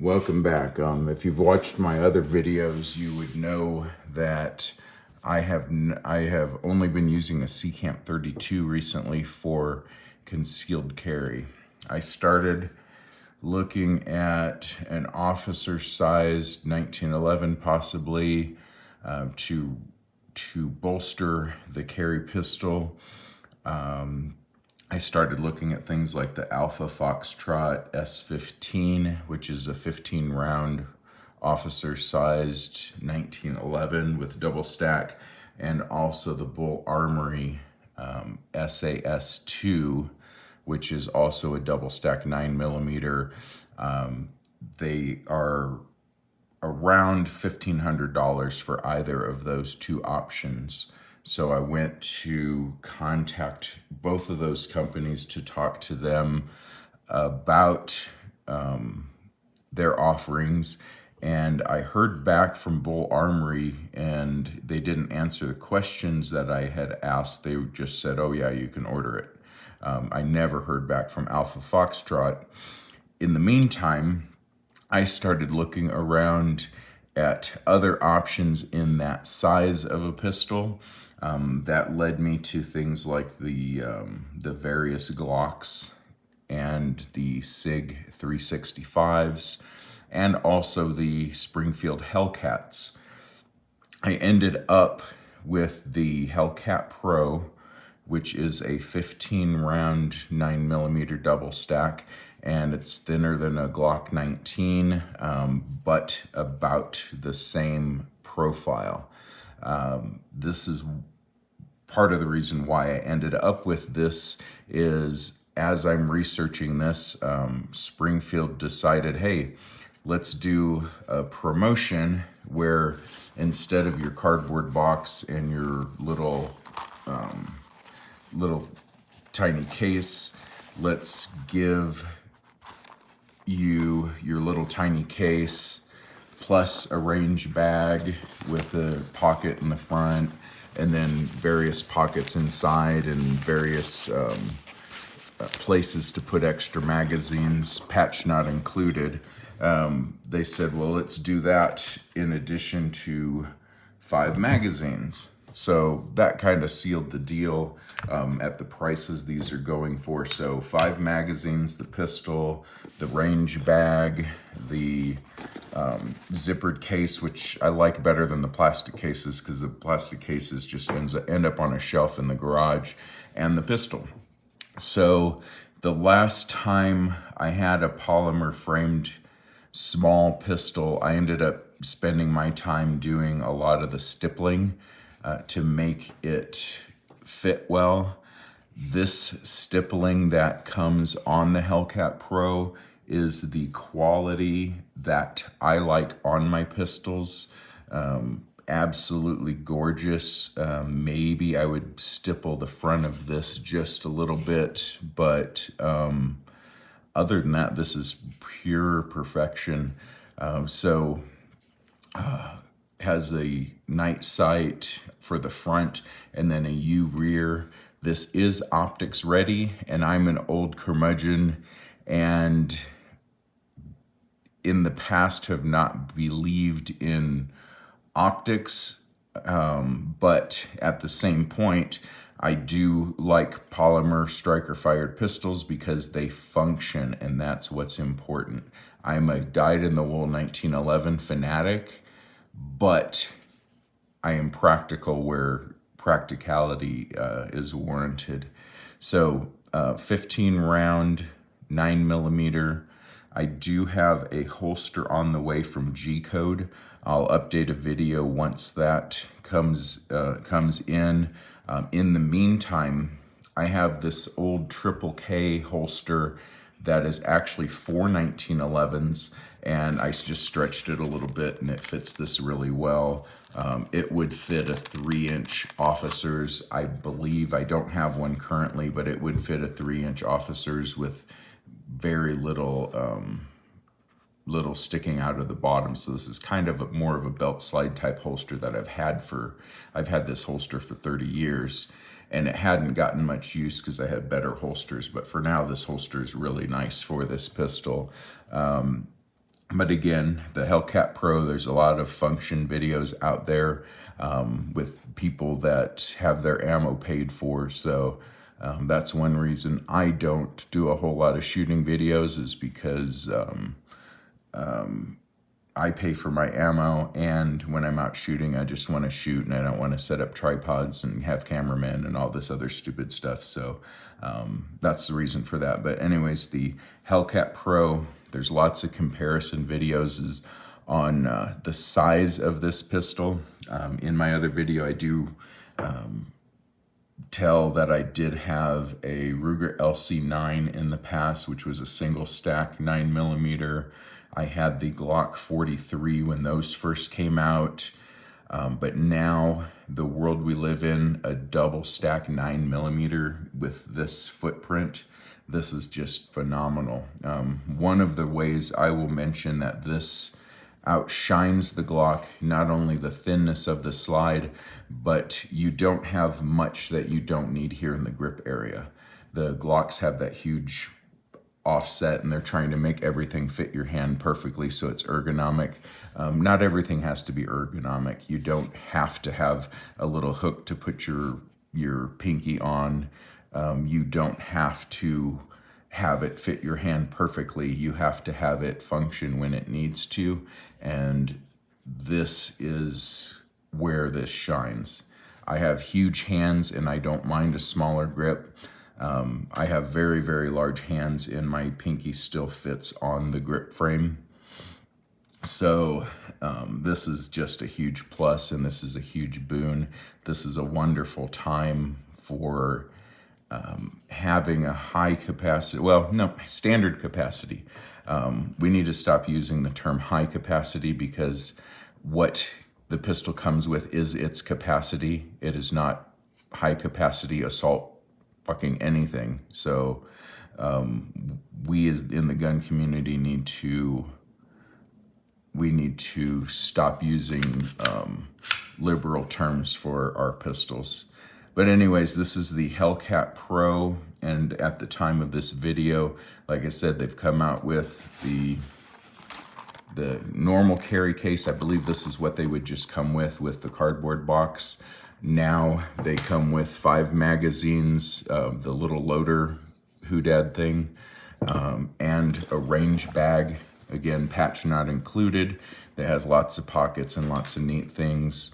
Welcome back. If you've watched my other videos, you would know that I have only been using a Camp 32 recently for concealed carry. I started looking at an officer-sized 1911 possibly to bolster the carry pistol. I started looking at things like the Alpha Foxtrot S15, which is a 15 round officer-sized 1911 with double stack, and also the Bull Armory SAS2, which is also a double stack 9mm. They are around $1,500 for either of those two options. So I went to contact both of those companies to talk to them about their offerings. And I heard back from Bull Armory, and they didn't answer the questions that I had asked. They just said, oh yeah, you can order it. I never heard back from Alpha Foxtrot. In the meantime, I started looking around at other options in that size of a pistol. That led me to things like the various Glocks and the SIG 365s, and also the Springfield Hellcats. I ended up with the Hellcat Pro, which is a 15 round 9mm double stack, and it's thinner than a Glock 19, but about the same profile. This is part of the reason why I ended up with this is, as I'm researching this, Springfield decided, hey, let's do a promotion where instead of your cardboard box and your little tiny case, let's give you your little tiny case plus a range bag with a pocket in the front, and then various pockets inside and various places to put extra magazines, patch not included. They said, well, let's do that in addition to 5 magazines. So that kind of sealed the deal at the prices these are going for. So 5 magazines, the pistol, the range bag, the zippered case, which I like better than the plastic cases because the plastic cases just end up on a shelf in the garage, and the pistol. So the last time I had a polymer framed small pistol, I ended up spending my time doing a lot of the stippling to make it fit well. This stippling that comes on the Hellcat Pro is the quality that I like on my pistols. Absolutely gorgeous. Maybe I would stipple the front of this just a little bit, but other than that, this is pure perfection. Has a night sight for the front and then a U rear. This is optics ready, and I'm an old curmudgeon and in the past have not believed in optics, but at the same point, I do like polymer striker fired pistols because they function, and that's what's important. I'm a dyed-in-the-wool 1911 fanatic, but I am practical where practicality is warranted. So 15 round 9mm. I do have a holster on the way from G-Code. I'll update a video once that comes in. In the meantime, I have this old Triple K holster that is actually for 1911s, and I just stretched it a little bit and it fits this really well. It would fit a 3-inch officer's, I believe. I don't have one currently, but it would fit a 3-inch officer's with very little sticking out of the bottom. So this is kind of more of a belt slide type holster that I've had this holster for 30 years, and it hadn't gotten much use because I had better holsters, but for now this holster is really nice for this pistol. But again, the Hellcat Pro, there's a lot of function videos out there with people that have their ammo paid for. So that's one reason I don't do a whole lot of shooting videos, is because I pay for my ammo, and when I'm out shooting, I just want to shoot, and I don't want to set up tripods and have cameramen and all this other stupid stuff. So that's the reason for that. But anyways, the Hellcat Pro, there's lots of comparison videos on the size of this pistol. In my other video, I do tell that I did have a Ruger LC9 in the past, which was a single stack 9mm. I had the Glock 43 when those first came out, but now the world we live in, a double stack 9mm with this footprint, this is just phenomenal. One of the ways I will mention that this outshines the Glock, not only the thinness of the slide, but you don't have much that you don't need here in the grip area. The Glocks have that huge offset, and they're trying to make everything fit your hand perfectly so it's ergonomic. Not everything has to be ergonomic. You don't have to have a little hook to put your pinky on. You don't have to have it fit your hand perfectly. You have to have it function when it needs to, and this is where this shines. I have huge hands, and I don't mind a smaller grip. I have very, very large hands, and my pinky still fits on the grip frame. So this is just a huge plus, and this is a huge boon. This is a wonderful time for having a high capacity, well, no, standard capacity. We need to stop using the term high capacity, because what the pistol comes with is its capacity. It is not high capacity assault fucking anything. So we as in the gun community need to stop using liberal terms for our pistols. But anyways, this is the Hellcat Pro, and at the time of this video, like I said, they've come out with the normal carry case. I believe this is what they would just come with the cardboard box. Now they come with 5 magazines, the little loader hoodad thing, and a range bag, again, patch not included, that has lots of pockets and lots of neat things.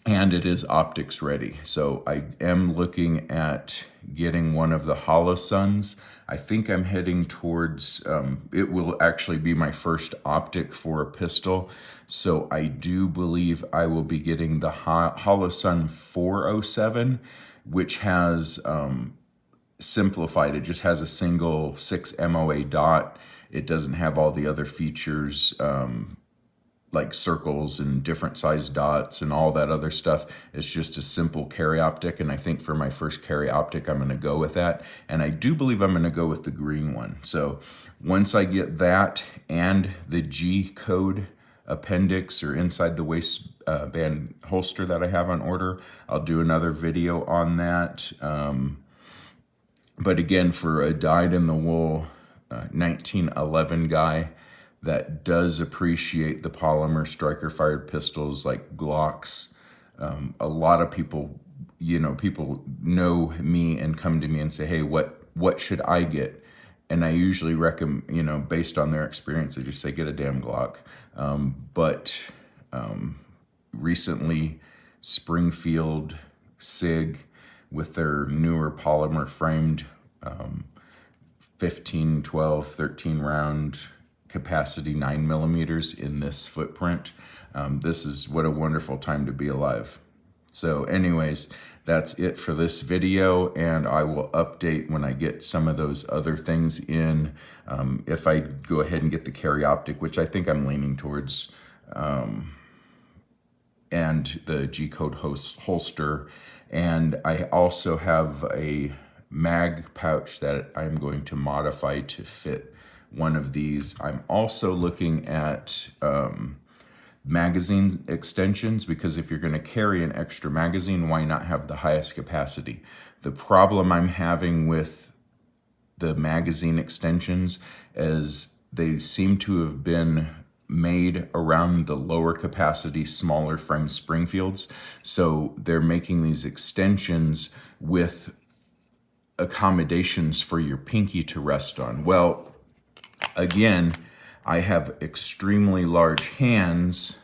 And it is optics ready. So I am looking at getting one of the Holosuns. I think I'm heading towards, it will actually be my first optic for a pistol. So I do believe I will be getting the Holosun 407, which has simplified. It just has a single 6 MOA dot. It doesn't have all the other features, like circles and different size dots and all that other stuff. It's just a simple carry optic, and I think for my first carry optic, I'm gonna go with that. And I do believe I'm gonna go with the green one. So once I get that and the G code appendix or inside the waistband holster that I have on order, I'll do another video on that. But again, for a dyed-in-the-wool 1911 guy that does appreciate the polymer striker-fired pistols like Glocks, a lot of people, people know me and come to me and say, hey, what should I get? And I usually recommend, based on their experience, I just say, get a damn Glock. But recently, Springfield SIG, with their newer polymer framed 15, 12, 13 round capacity 9mm in this footprint. This is what a wonderful time to be alive. So anyways, that's it for this video, and I will update when I get some of those other things in. If I go ahead and get the carry optic, which I think I'm leaning towards, and the G-code holster. And I also have a mag pouch that I'm going to modify to fit one of these. I'm also looking at magazine extensions, because if you're going to carry an extra magazine, why not have the highest capacity? The problem I'm having with the magazine extensions is they seem to have been made around the lower capacity, smaller frame Springfields. So they're making these extensions with accommodations for your pinky to rest on. Well, again, I have extremely large hands,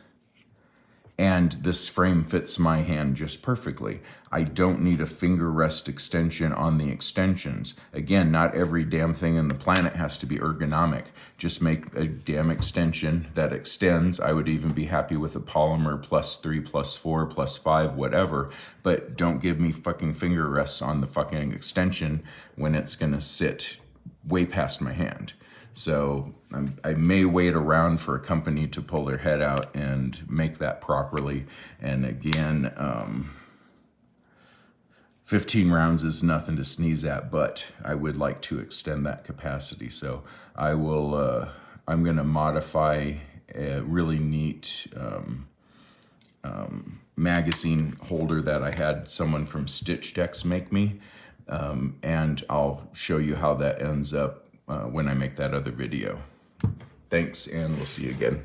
and this frame fits my hand just perfectly. I don't need a finger rest extension on the extensions. Again, not every damn thing in the planet has to be ergonomic. Just make a damn extension that extends. I would even be happy with a polymer +3, +4, +5, whatever, but don't give me fucking finger rests on the fucking extension when it's gonna sit way past my hand. So I may wait around for a company to pull their head out and make that properly. And again, 15 rounds is nothing to sneeze at, but I would like to extend that capacity. So I will, I'm gonna modify a really neat magazine holder that I had someone from Stitch Decks make me. And I'll show you how that ends up when I make that other video. Thanks, and we'll see you again.